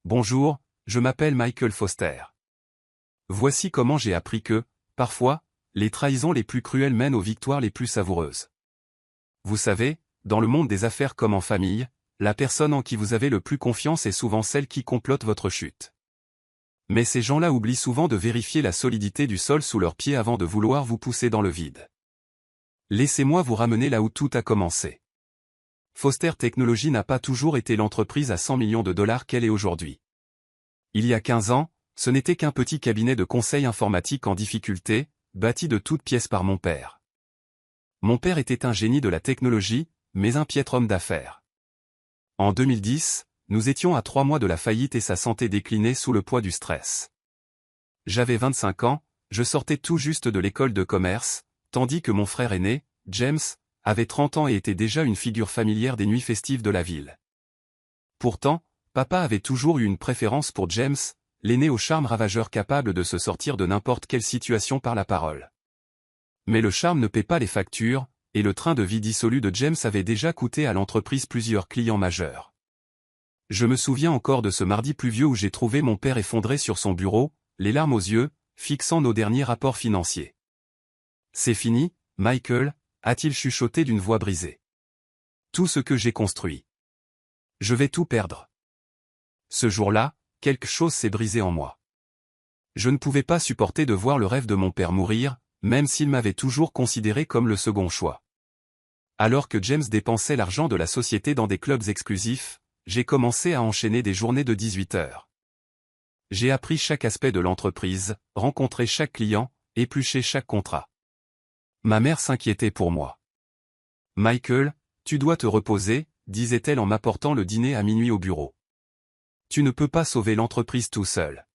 Bonjour, je m'appelle Michael Foster. Voici comment j'ai appris que, parfois, les trahisons les plus cruelles mènent aux victoires les plus savoureuses. Vous savez, dans le monde des affaires comme en famille, la personne en qui vous avez le plus confiance est souvent celle qui complote votre chute. Mais ces gens-là oublient souvent de vérifier la solidité du sol sous leurs pieds avant de vouloir vous pousser dans le vide. Laissez-moi vous ramener là où tout a commencé. Foster Technologies n'a pas toujours été l'entreprise à 100 millions de dollars qu'elle est aujourd'hui. Il y a 15 ans, ce n'était qu'un petit cabinet de conseil informatique en difficulté, bâti de toutes pièces par mon père. Mon père était un génie de la technologie, mais un piètre homme d'affaires. En 2010, nous étions à 3 mois de la faillite et sa santé déclinait sous le poids du stress. J'avais 25 ans, je sortais tout juste de l'école de commerce, tandis que mon frère aîné, James, avait 30 ans et était déjà une figure familière des nuits festives de la ville. Pourtant, papa avait toujours eu une préférence pour James, l'aîné au charme ravageur capable de se sortir de n'importe quelle situation par la parole. Mais le charme ne paie pas les factures, et le train de vie dissolu de James avait déjà coûté à l'entreprise plusieurs clients majeurs. Je me souviens encore de ce mardi pluvieux où j'ai trouvé mon père effondré sur son bureau, les larmes aux yeux, fixant nos derniers rapports financiers. « C'est fini, Michael », a-t-il chuchoté d'une voix brisée. « Tout ce que j'ai construit. Je vais tout perdre. » Ce jour-là, quelque chose s'est brisé en moi. Je ne pouvais pas supporter de voir le rêve de mon père mourir, même s'il m'avait toujours considéré comme le second choix. Alors que James dépensait l'argent de la société dans des clubs exclusifs, j'ai commencé à enchaîner des journées de 18 heures. J'ai appris chaque aspect de l'entreprise, rencontré chaque client, épluché chaque contrat. Ma mère s'inquiétait pour moi. « Michael, tu dois te reposer », disait-elle en m'apportant le dîner à minuit au bureau. « Tu ne peux pas sauver l'entreprise tout seul. »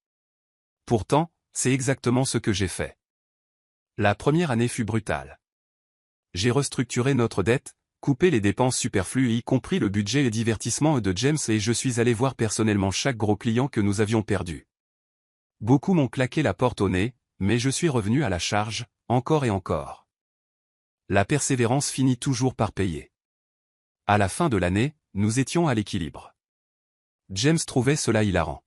Pourtant, c'est exactement ce que j'ai fait. La première année fut brutale. J'ai restructuré notre dette, coupé les dépenses superflues y compris le budget et divertissement de James et je suis allé voir personnellement chaque gros client que nous avions perdu. Beaucoup m'ont claqué la porte au nez, mais je suis revenu à la charge, encore et encore. La persévérance finit toujours par payer. À la fin de l'année, nous étions à l'équilibre. James trouvait cela hilarant.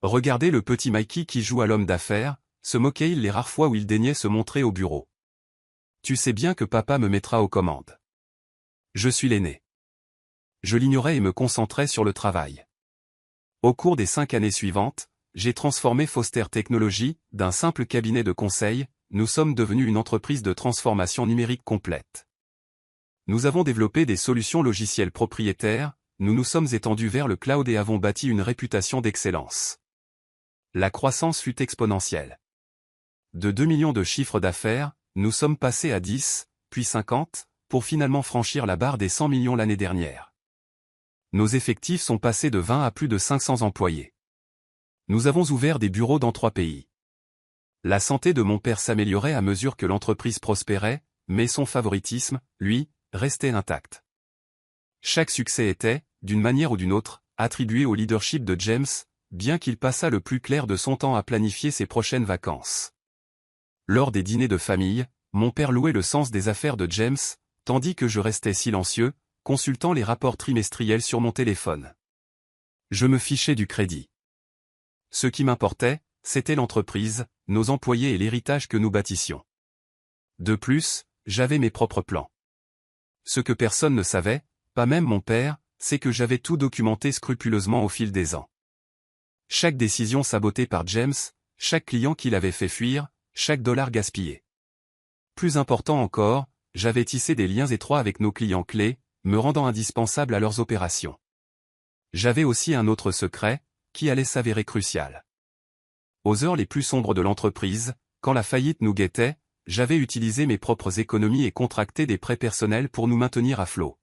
Regardez le petit Mikey qui joue à l'homme d'affaires, se moquait-il les rares fois où il daignait se montrer au bureau. Tu sais bien que papa me mettra aux commandes. Je suis l'aîné. Je l'ignorais et me concentrais sur le travail. Au cours des 5 années suivantes, j'ai transformé Foster Technologies, d'un simple cabinet de conseil, nous sommes devenus une entreprise de transformation numérique complète. Nous avons développé des solutions logicielles propriétaires, nous nous sommes étendus vers le cloud et avons bâti une réputation d'excellence. La croissance fut exponentielle. De 2 millions de chiffres d'affaires, nous sommes passés à 10, puis 50, pour finalement franchir la barre des 100 millions l'année dernière. Nos effectifs sont passés de 20 à plus de 500 employés. Nous avons ouvert des bureaux dans 3 pays. La santé de mon père s'améliorait à mesure que l'entreprise prospérait, mais son favoritisme, lui, restait intact. Chaque succès était, d'une manière ou d'une autre, attribué au leadership de James, bien qu'il passât le plus clair de son temps à planifier ses prochaines vacances. Lors des dîners de famille, mon père louait le sens des affaires de James, tandis que je restais silencieux, consultant les rapports trimestriels sur mon téléphone. Je me fichais du crédit. Ce qui m'importait, c'était l'entreprise, nos employés et l'héritage que nous bâtissions. De plus, j'avais mes propres plans. Ce que personne ne savait, pas même mon père, c'est que j'avais tout documenté scrupuleusement au fil des ans. Chaque décision sabotée par James, chaque client qu'il avait fait fuir, chaque dollar gaspillé. Plus important encore, j'avais tissé des liens étroits avec nos clients clés, me rendant indispensable à leurs opérations. J'avais aussi un autre secret, qui allait s'avérer crucial. Aux heures les plus sombres de l'entreprise, quand la faillite nous guettait, j'avais utilisé mes propres économies et contracté des prêts personnels pour nous maintenir à flot.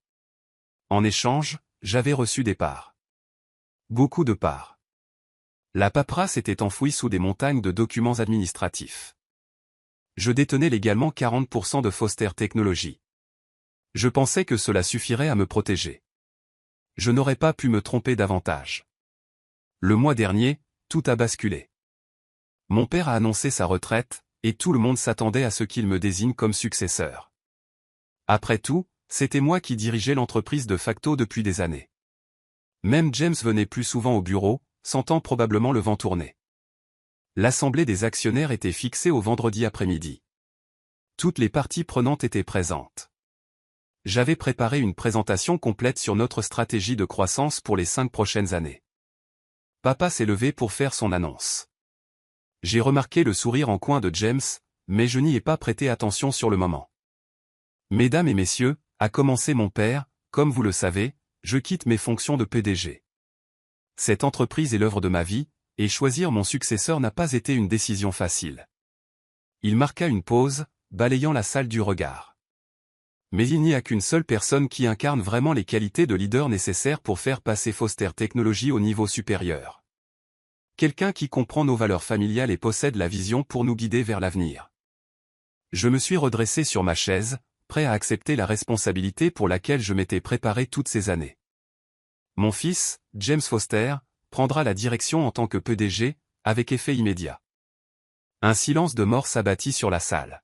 En échange, j'avais reçu des parts. Beaucoup de parts. La paperasse était enfouie sous des montagnes de documents administratifs. Je détenais légalement 40% de Foster Technologies. Je pensais que cela suffirait à me protéger. Je n'aurais pas pu me tromper davantage. Le mois dernier, tout a basculé. Mon père a annoncé sa retraite, et tout le monde s'attendait à ce qu'il me désigne comme successeur. Après tout, c'était moi qui dirigeais l'entreprise de facto depuis des années. Même James venait plus souvent au bureau, sentant probablement le vent tourner. L'assemblée des actionnaires était fixée au vendredi après-midi. Toutes les parties prenantes étaient présentes. J'avais préparé une présentation complète sur notre stratégie de croissance pour les 5 prochaines années. Papa s'est levé pour faire son annonce. J'ai remarqué le sourire en coin de James, mais je n'y ai pas prêté attention sur le moment. Mesdames et messieurs, a commencé mon père, comme vous le savez, je quitte mes fonctions de PDG. Cette entreprise est l'œuvre de ma vie, et choisir mon successeur n'a pas été une décision facile. Il marqua une pause, balayant la salle du regard. Mais il n'y a qu'une seule personne qui incarne vraiment les qualités de leader nécessaires pour faire passer Foster Technologies au niveau supérieur. Quelqu'un qui comprend nos valeurs familiales et possède la vision pour nous guider vers l'avenir. Je me suis redressé sur ma chaise, prêt à accepter la responsabilité pour laquelle je m'étais préparé toutes ces années. Mon fils, James Foster, prendra la direction en tant que PDG, avec effet immédiat. Un silence de mort s'abattit sur la salle.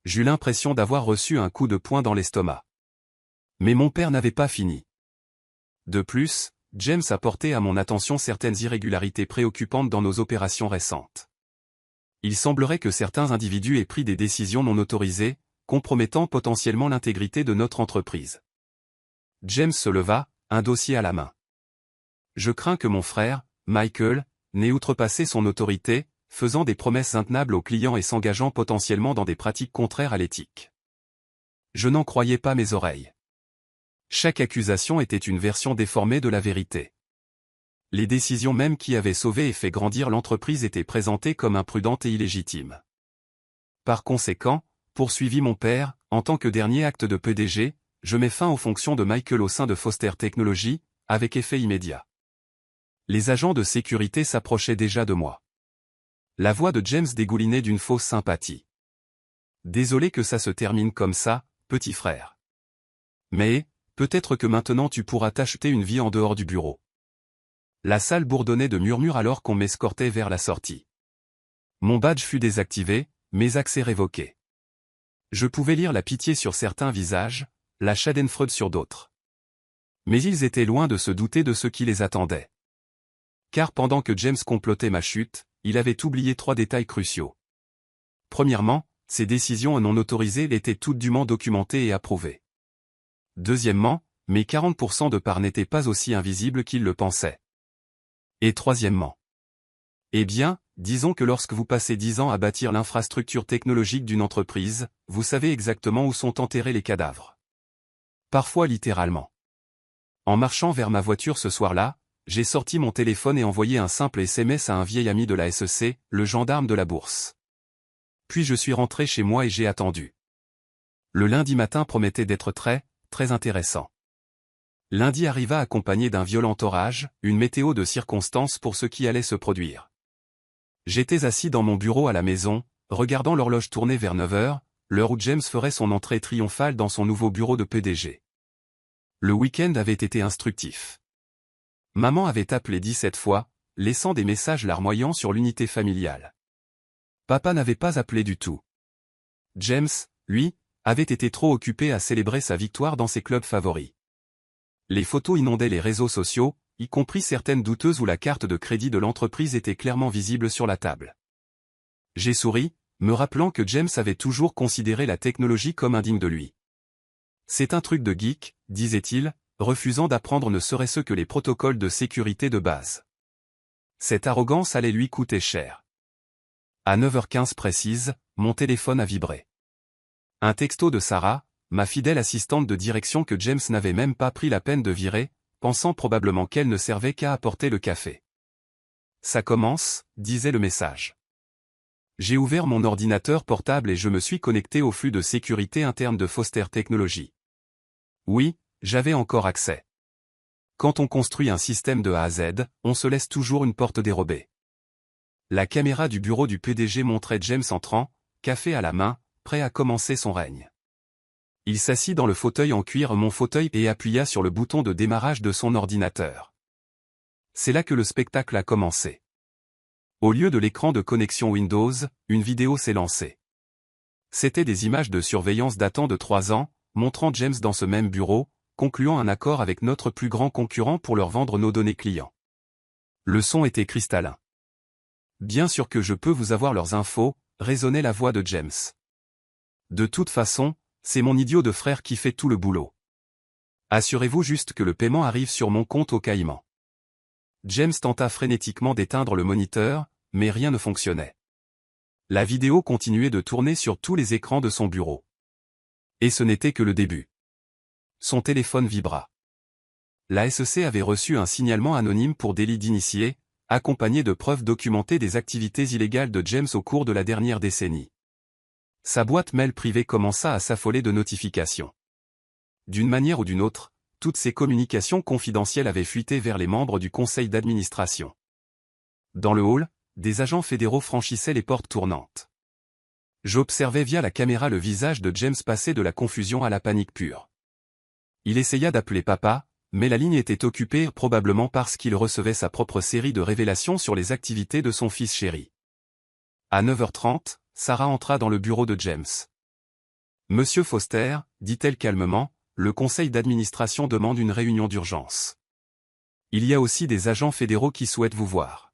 J'eus l'impression d'avoir reçu un coup de poing dans l'estomac. Mais mon père n'avait pas fini. De plus, James a porté à mon attention certaines irrégularités préoccupantes dans nos opérations récentes. Il semblerait que certains individus aient pris des décisions non autorisées, compromettant potentiellement l'intégrité de notre entreprise. James se leva, un dossier à la main. Je crains que mon frère, Michael, n'ait outrepassé son autorité, faisant des promesses intenables aux clients et s'engageant potentiellement dans des pratiques contraires à l'éthique. Je n'en croyais pas mes oreilles. Chaque accusation était une version déformée de la vérité. Les décisions même qui avaient sauvé et fait grandir l'entreprise étaient présentées comme imprudentes et illégitimes. Par conséquent, poursuivit mon père, en tant que dernier acte de PDG, je mets fin aux fonctions de Michael au sein de Foster Technologies, avec effet immédiat. Les agents de sécurité s'approchaient déjà de moi. La voix de James dégoulinait d'une fausse sympathie. Désolé que ça se termine comme ça, petit frère. Mais, peut-être que maintenant tu pourras t'acheter une vie en dehors du bureau. La salle bourdonnait de murmures alors qu'on m'escortait vers la sortie. Mon badge fut désactivé, mes accès révoqués. Je pouvais lire la pitié sur certains visages, la schadenfreude sur d'autres. Mais ils étaient loin de se douter de ce qui les attendait. Car pendant que James complotait ma chute, il avait oublié 3 détails cruciaux. Premièrement, ses décisions non autorisées étaient toutes dûment documentées et approuvées. Deuxièmement, mes 40% de parts n'étaient pas aussi invisibles qu'il le pensait. Et troisièmement. Eh bien, disons que lorsque vous passez 10 ans à bâtir l'infrastructure technologique d'une entreprise, vous savez exactement où sont enterrés les cadavres. Parfois littéralement. En marchant vers ma voiture ce soir-là, j'ai sorti mon téléphone et envoyé un simple SMS à un vieil ami de la SEC, le gendarme de la bourse. Puis je suis rentré chez moi et j'ai attendu. Le lundi matin promettait d'être très intéressant. Lundi arriva accompagné d'un violent orage, une météo de circonstances pour ce qui allait se produire. J'étais assis dans mon bureau à la maison, regardant l'horloge tourner vers 9 heures, l'heure où James ferait son entrée triomphale dans son nouveau bureau de PDG. Le week-end avait été instructif. Maman avait appelé 17 fois, laissant des messages larmoyants sur l'unité familiale. Papa n'avait pas appelé du tout. James, lui, avait été trop occupé à célébrer sa victoire dans ses clubs favoris. Les photos inondaient les réseaux sociaux, y compris certaines douteuses où la carte de crédit de l'entreprise était clairement visible sur la table. J'ai souri, me rappelant que James avait toujours considéré la technologie comme indigne de lui. C'est un truc de geek, disait-il, refusant d'apprendre ne serait-ce que les protocoles de sécurité de base. Cette arrogance allait lui coûter cher. À 9h15 précise, mon téléphone a vibré. Un texto de Sarah, ma fidèle assistante de direction que James n'avait même pas pris la peine de virer, pensant probablement qu'elle ne servait qu'à apporter le café. Ça commence, disait le message. J'ai ouvert mon ordinateur portable et je me suis connecté au flux de sécurité interne de Foster Technologies. Oui, j'avais encore accès. Quand on construit un système de A à Z, on se laisse toujours une porte dérobée. La caméra du bureau du PDG montrait James entrant, café à la main, prêt à commencer son règne. Il s'assit dans le fauteuil en cuir mon fauteuil et appuya sur le bouton de démarrage de son ordinateur. C'est là que le spectacle a commencé. Au lieu de l'écran de connexion Windows, une vidéo s'est lancée. C'étaient des images de surveillance datant de 3 ans, montrant James dans ce même bureau, concluant un accord avec notre plus grand concurrent pour leur vendre nos données clients. Le son était cristallin. Bien sûr que je peux vous avoir leurs infos, résonnait la voix de James. De toute façon, c'est mon idiot de frère qui fait tout le boulot. Assurez-vous juste que le paiement arrive sur mon compte au Caïman. James tenta frénétiquement d'éteindre le moniteur, mais rien ne fonctionnait. La vidéo continuait de tourner sur tous les écrans de son bureau. Et ce n'était que le début. Son téléphone vibra. La SEC avait reçu un signalement anonyme pour délit d'initié, accompagné de preuves documentées des activités illégales de James au cours de la dernière décennie. Sa boîte mail privée commença à s'affoler de notifications. D'une manière ou d'une autre, toutes ces communications confidentielles avaient fuité vers les membres du conseil d'administration. Dans le hall, des agents fédéraux franchissaient les portes tournantes. J'observais via la caméra le visage de James passer de la confusion à la panique pure. Il essaya d'appeler papa, mais la ligne était occupée probablement parce qu'il recevait sa propre série de révélations sur les activités de son fils chéri. À 9h30, Sarah entra dans le bureau de James. « Monsieur Foster, dit-elle calmement, le conseil d'administration demande une réunion d'urgence. Il y a aussi des agents fédéraux qui souhaitent vous voir. »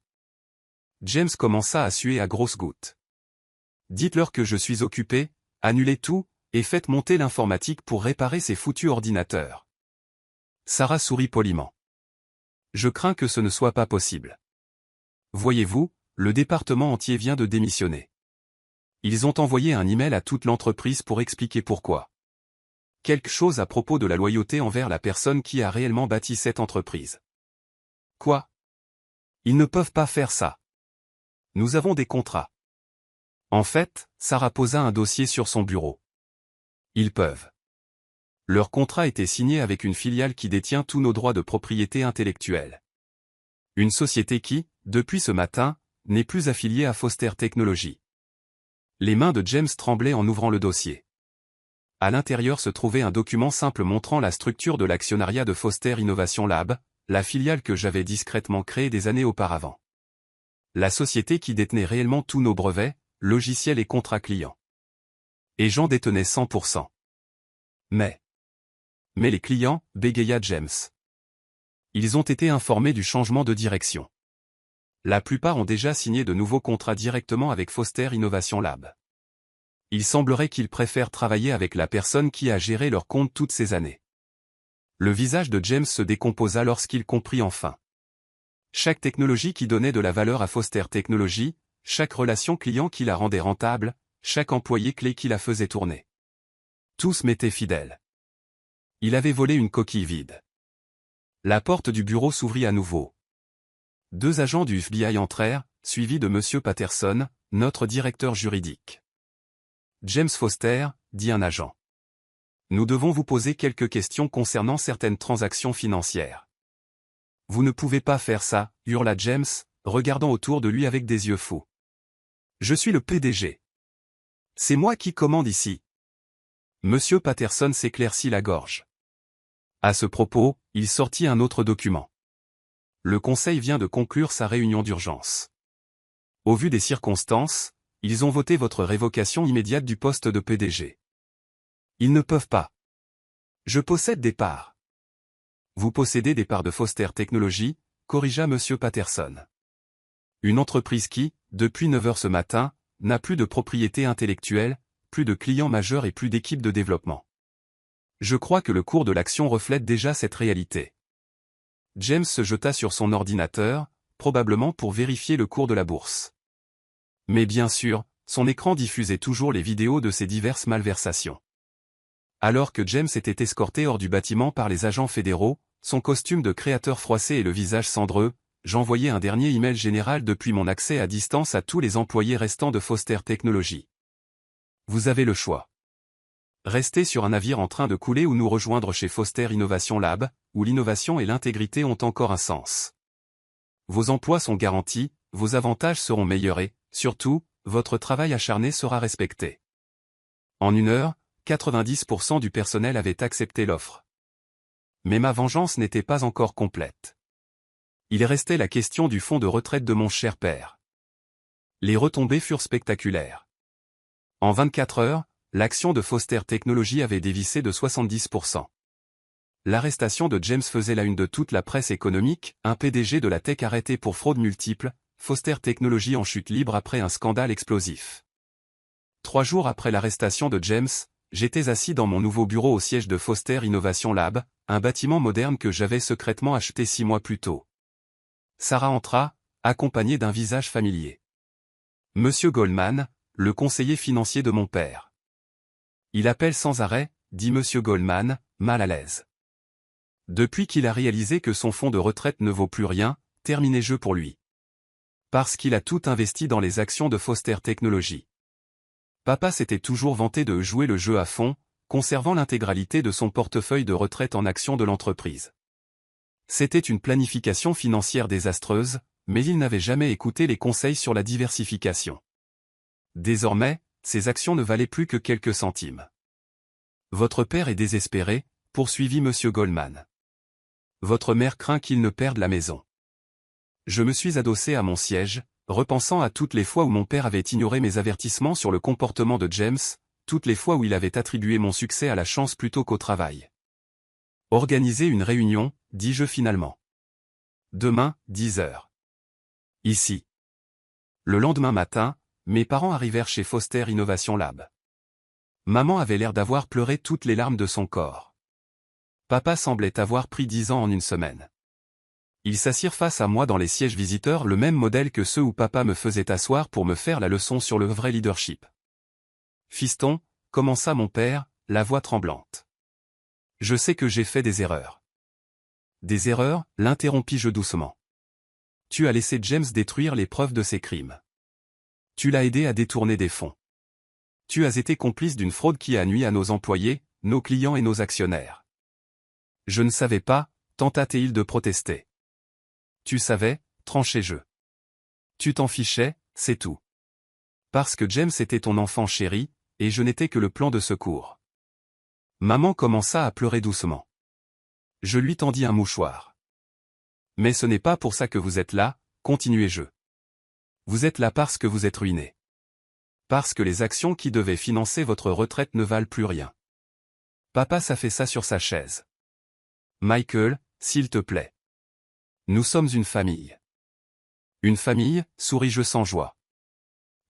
James commença à suer à grosses gouttes. « Dites-leur que je suis occupé, annulez tout, et faites monter l'informatique pour réparer ces foutus ordinateurs. » Sarah sourit poliment. « Je crains que ce ne soit pas possible. Voyez-vous, le département entier vient de démissionner. Ils ont envoyé un email à toute l'entreprise pour expliquer pourquoi. Quelque chose à propos de la loyauté envers la personne qui a réellement bâti cette entreprise. » Quoi? Ils ne peuvent pas faire ça. Nous avons des contrats. En fait, Sarah posa un dossier sur son bureau. Ils peuvent. Leur contrat était signé avec une filiale qui détient tous nos droits de propriété intellectuelle. Une société qui, depuis ce matin, n'est plus affiliée à Foster Technologies. Les mains de James tremblaient en ouvrant le dossier. À l'intérieur se trouvait un document simple montrant la structure de l'actionnariat de Foster Innovation Lab, la filiale que j'avais discrètement créée des années auparavant. La société qui détenait réellement tous nos brevets, logiciels et contrats clients. Et j'en détenais 100%. Mais les clients, bégaya James. Ils ont été informés du changement de direction. La plupart ont déjà signé de nouveaux contrats directement avec Foster Innovation Lab. Il semblerait qu'ils préfèrent travailler avec la personne qui a géré leur compte toutes ces années. Le visage de James se décomposa lorsqu'il comprit enfin. Chaque technologie qui donnait de la valeur à Foster Technologies, chaque relation client qui la rendait rentable, chaque employé clé qui la faisait tourner. Tous m'étaient fidèles. Il avait volé une coquille vide. La porte du bureau s'ouvrit à nouveau. 2 agents du FBI entrèrent, suivis de Monsieur Patterson, notre directeur juridique. « James Foster, » dit un agent. « Nous devons vous poser quelques questions concernant certaines transactions financières. »« Vous ne pouvez pas faire ça, » hurla James, regardant autour de lui avec des yeux fous. « Je suis le PDG. C'est moi qui commande ici. » Monsieur Patterson s'éclaircit la gorge. À ce propos, il sortit un autre document. Le conseil vient de conclure sa réunion d'urgence. Au vu des circonstances, ils ont voté votre révocation immédiate du poste de PDG. Ils ne peuvent pas. Je possède des parts. Vous possédez des parts de Foster Technologies, corrigea Monsieur Patterson. Une entreprise qui, depuis 9h ce matin, n'a plus de propriété intellectuelle, plus de clients majeurs et plus d'équipe de développement. Je crois que le cours de l'action reflète déjà cette réalité. James se jeta sur son ordinateur, probablement pour vérifier le cours de la bourse. Mais bien sûr, son écran diffusait toujours les vidéos de ses diverses malversations. Alors que James était escorté hors du bâtiment par les agents fédéraux, son costume de créateur froissé et le visage cendreux, j'envoyai un dernier email général depuis mon accès à distance à tous les employés restants de Foster Technologies. Vous avez le choix. Rester sur un navire en train de couler ou nous rejoindre chez Foster Innovation Lab, où l'innovation et l'intégrité ont encore un sens. Vos emplois sont garantis, vos avantages seront meilleurs et, surtout, votre travail acharné sera respecté. En 1 heure, 90% du personnel avait accepté l'offre. Mais ma vengeance n'était pas encore complète. Il restait la question du fonds de retraite de mon cher père. Les retombées furent spectaculaires. En 24 heures, l'action de Foster Technologies avait dévissé de 70%. l'arrestation de James faisait la une de toute la presse économique, un PDG de la tech arrêté pour fraude multiple, Foster Technologies en chute libre après un scandale explosif. 3 jours après l'arrestation de James, j'étais assis dans mon nouveau bureau au siège de Foster Innovation Lab, un bâtiment moderne que j'avais secrètement acheté 6 mois plus tôt. Sarah entra, accompagnée d'un visage familier. Monsieur Goldman, le conseiller financier de mon père. Il appelle sans arrêt, dit Monsieur Goldman, mal à l'aise. Depuis qu'il a réalisé que son fonds de retraite ne vaut plus rien, terminé jeu pour lui. Parce qu'il a tout investi dans les actions de Foster Technologies. Papa s'était toujours vanté de jouer le jeu à fond, conservant l'intégralité de son portefeuille de retraite en actions de l'entreprise. C'était une planification financière désastreuse, mais il n'avait jamais écouté les conseils sur la diversification. Désormais, ses actions ne valaient plus que quelques centimes. Votre père est désespéré, poursuivit Monsieur Goldman. Votre mère craint qu'il ne perde la maison. Je me suis adossé à mon siège, repensant à toutes les fois où mon père avait ignoré mes avertissements sur le comportement de James, toutes les fois où il avait attribué mon succès à la chance plutôt qu'au travail. Organisez une réunion, dis-je finalement. Demain, 10 heures. Ici. Le lendemain matin, mes parents arrivèrent chez Foster Innovation Lab. Maman avait l'air d'avoir pleuré toutes les larmes de son corps. Papa semblait avoir pris 10 ans en une semaine. Ils s'assirent face à moi dans les sièges visiteurs, le même modèle que ceux où papa me faisait asseoir pour me faire la leçon sur le vrai leadership. Fiston, commença mon père, la voix tremblante. Je sais que j'ai fait des erreurs. Des erreurs, l'interrompis-je doucement. Tu as laissé James détruire les preuves de ses crimes. Tu l'as aidé à détourner des fonds. Tu as été complice d'une fraude qui a nui à nos employés, nos clients et nos actionnaires. Je ne savais pas, tenta-t-il de protester. Tu savais, tranchai-je. Tu t'en fichais, c'est tout. Parce que James était ton enfant chéri, et je n'étais que le plan de secours. Maman commença à pleurer doucement. Je lui tendis un mouchoir. Mais ce n'est pas pour ça que vous êtes là, continuai-je. Vous êtes là parce que vous êtes ruiné. Parce que les actions qui devaient financer votre retraite ne valent plus rien. Papa s'affaissa sur sa chaise. Michael, s'il te plaît. Nous sommes une famille. Une famille, souris-je sans joie.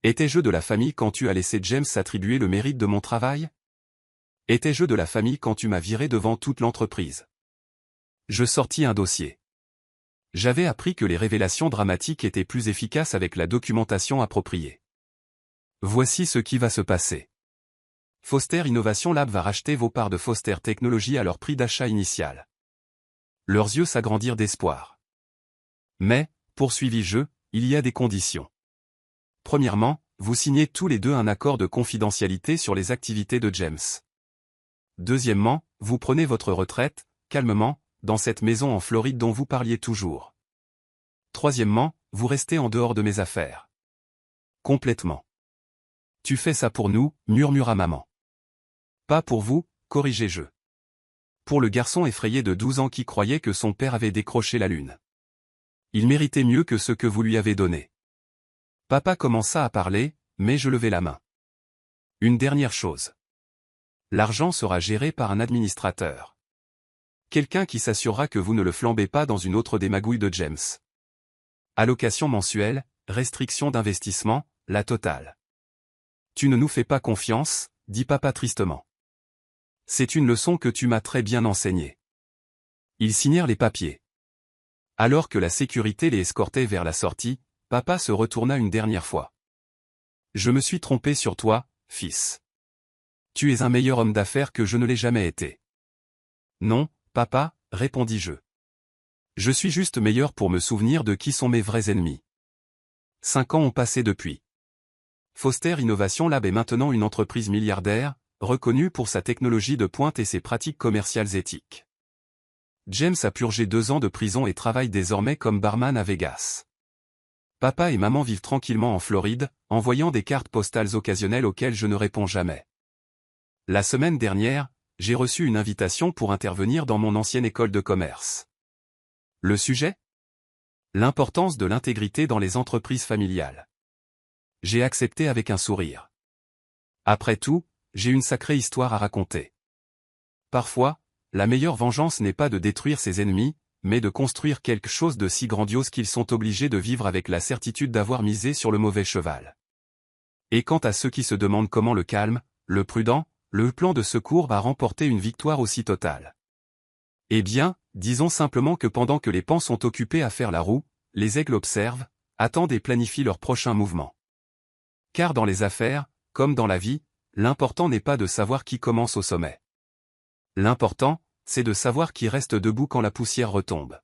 Étais-je de la famille quand tu as laissé James s'attribuer le mérite de mon travail? Étais-je de la famille quand tu m'as viré devant toute l'entreprise? Je sortis un dossier. J'avais appris que les révélations dramatiques étaient plus efficaces avec la documentation appropriée. Voici ce qui va se passer. Foster Innovation Lab va racheter vos parts de Foster Technologies à leur prix d'achat initial. Leurs yeux s'agrandirent d'espoir. Mais, poursuivis-je, il y a des conditions. Premièrement, vous signez tous les deux un accord de confidentialité sur les activités de James. Deuxièmement, vous prenez votre retraite, calmement, dans cette maison en Floride dont vous parliez toujours. Troisièmement, vous restez en dehors de mes affaires. Complètement. Tu fais ça pour nous, murmura maman. Pas pour vous, corrigeai-je. Pour le garçon effrayé de 12 ans qui croyait que son père avait décroché la lune. Il méritait mieux que ce que vous lui avez donné. Papa commença à parler, mais je levai la main. Une dernière chose. L'argent sera géré par un administrateur. Quelqu'un qui s'assurera que vous ne le flambez pas dans une autre des magouilles de James. Allocation mensuelle, restriction d'investissement, la totale. Tu ne nous fais pas confiance, dit papa tristement. C'est une leçon que tu m'as très bien enseignée. Ils signèrent les papiers. Alors que la sécurité les escortait vers la sortie, papa se retourna une dernière fois. Je me suis trompé sur toi, fils. Tu es un meilleur homme d'affaires que je ne l'ai jamais été. Non, papa, répondis-je. Je suis juste meilleur pour me souvenir de qui sont mes vrais ennemis. 5 ans ont passé depuis. Foster Innovation Lab est maintenant une entreprise milliardaire, reconnue pour sa technologie de pointe et ses pratiques commerciales éthiques. James a purgé 2 ans de prison et travaille désormais comme barman à Vegas. Papa et maman vivent tranquillement en Floride, envoyant des cartes postales occasionnelles auxquelles je ne réponds jamais. La semaine dernière, j'ai reçu une invitation pour intervenir dans mon ancienne école de commerce. Le sujet? L'importance de l'intégrité dans les entreprises familiales. J'ai accepté avec un sourire. Après tout, j'ai une sacrée histoire à raconter. Parfois, la meilleure vengeance n'est pas de détruire ses ennemis, mais de construire quelque chose de si grandiose qu'ils sont obligés de vivre avec la certitude d'avoir misé sur le mauvais cheval. Et quant à ceux qui se demandent comment le calme, le prudent, le plan de secours va remporter une victoire aussi totale. Eh bien, disons simplement que pendant que les paons sont occupés à faire la roue, les aigles observent, attendent et planifient leur prochain mouvement. Car dans les affaires, comme dans la vie, l'important n'est pas de savoir qui commence au sommet. L'important, c'est de savoir qui reste debout quand la poussière retombe.